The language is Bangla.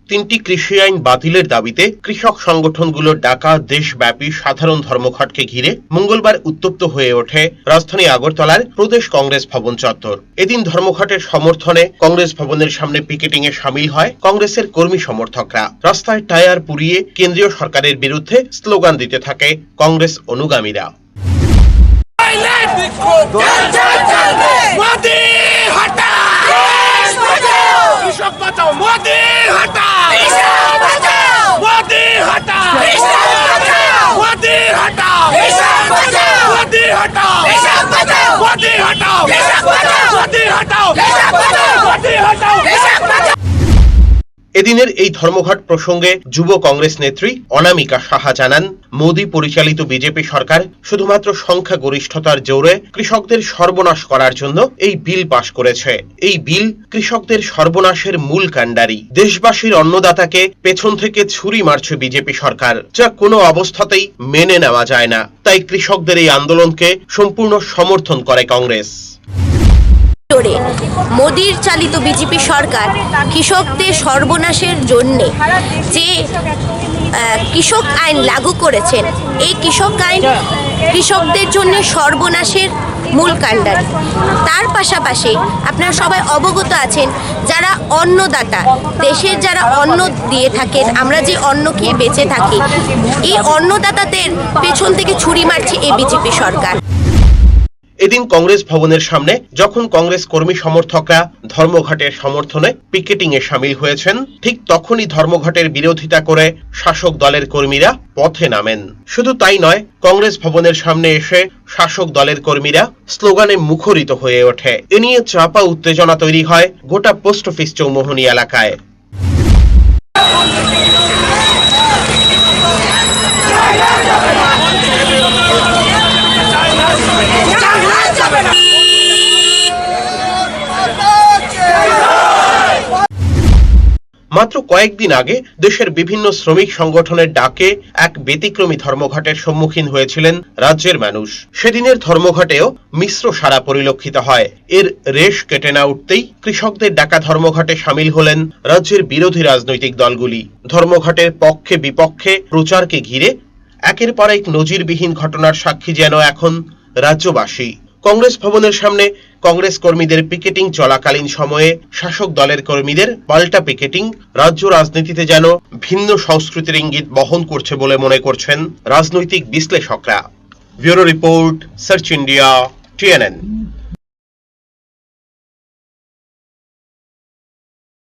তিনটি কৃষি আইন বাতিলের দাবিতে কৃষক সংগঠনগুলোর ডাকা দেশব্যাপী সাধারণ ধর্মঘটকে ঘিরে মঙ্গলবার উত্তপ্ত হয়ে ওঠে রাজধানী আগরতলার প্রদেশ কংগ্রেস ভবন চত্বর। এদিন ধর্মঘটের সমর্থনে কংগ্রেস ভবনের সামনে পিকেটিং এ শামিল হয় কংগ্রেসের কর্মী সমর্থকরা। রাস্তায় টায়ার পুড়িয়ে কেন্দ্রীয় সরকারের বিরুদ্ধে স্লোগান দিতে থাকে কংগ্রেস অনুগামীরা। এদিনের এই ধর্মঘট প্রসঙ্গে যুব কংগ্রেস নেত্রী অনামিকা সাহা জানান, মোদী পরিচালিত বিজেপি সরকার শুধুমাত্র সংখ্যাগরিষ্ঠতার জোরে কৃষকদের সর্বনাশ করার জন্য এই বিল পাশ করেছে। এই বিল কৃষকদের সর্বনাশের মূল কাণ্ডারি। দেশবাসীর অন্নদাতাকে পেছন থেকে ছুরি মারছে বিজেপি সরকার, যা কোনো অবস্থাতেই মেনে নেওয়া যায় না। তাই কৃষকদের এই আন্দোলনকে সম্পূর্ণ সমর্থন করে কংগ্রেস। মোদীর চালিত বিজেপি সরকার কৃষকদের সর্বনাশের জন্য যে কৃষক আইন লাগু করেছেন, এই কৃষক আইন কৃষকদের জন্য সর্বনাশের মূল কাণ্ডারি। তার পাশাপাশি আপনারা সবাই অবগত আছেন, যারা অন্নদাতা, দেশের যারা অন্ন দিয়ে থাকেন, আমরা যে অন্ন খেয়ে বেঁচে থাকি, এই অন্নদাতাদের পেছন থেকে ছুরি মারছে এই বিজেপি সরকার। এদিন কংগ্রেস ভবনের সামনে যখন কংগ্রেস কর্মী সমর্থকরা ধর্মঘটের সমর্থনে পিকেটিং এ শামিল হয়েছেন, ঠিক তখনই ধর্মঘটের বিরোধিতা করে শাসক দলের কর্মীরা পথে নামেন। শুধু তাই নয়, কংগ্রেস ভবনের সামনে এসে শাসক দলের কর্মীরা স্লোগানে মুখরিত হয়ে ওঠে। এ নিয়ে চাপা উত্তেজনা তৈরি হয় গোটা পোস্ট অফিস চৌমুহনী এলাকায়। মাত্র কয়েকদিন আগে দেশের বিভিন্ন শ্রমিক সংগঠনের ডাকে এক ব্যতিক্রমী ধর্মঘটের সম্মুখীন হয়েছিলেন রাজ্যের মানুষ। সেদিনের ধর্মঘটেও মিশ্র সাড়া পরিলক্ষিত হয়। এর রেশ কেটে না উঠতেই কৃষকদের ডাকা ধর্মঘটে শামিল হলেন রাজ্যের বিরোধী রাজনৈতিক দলগুলি। ধর্মঘটের পক্ষে বিপক্ষে প্রচারকে ঘিরে একের পর এক নজিরবিহীন ঘটনার সাক্ষী যেন এখন রাজ্যবাসী। কংগ্রেস ভবনের সামনে কংগ্রেস কর্মীদের পিকেটিং চলাকালীন সময়ে শাসক দলের কর্মীদের পাল্টা পিকেটিং রাজ্য রাজনীতিতে যেন ভিন্ন সংস্কৃতির ইঙ্গিত বহন করছে বলে মনে করছেন রাজনৈতিক বিশ্লেষকরা। Bureau report, search India, TNN।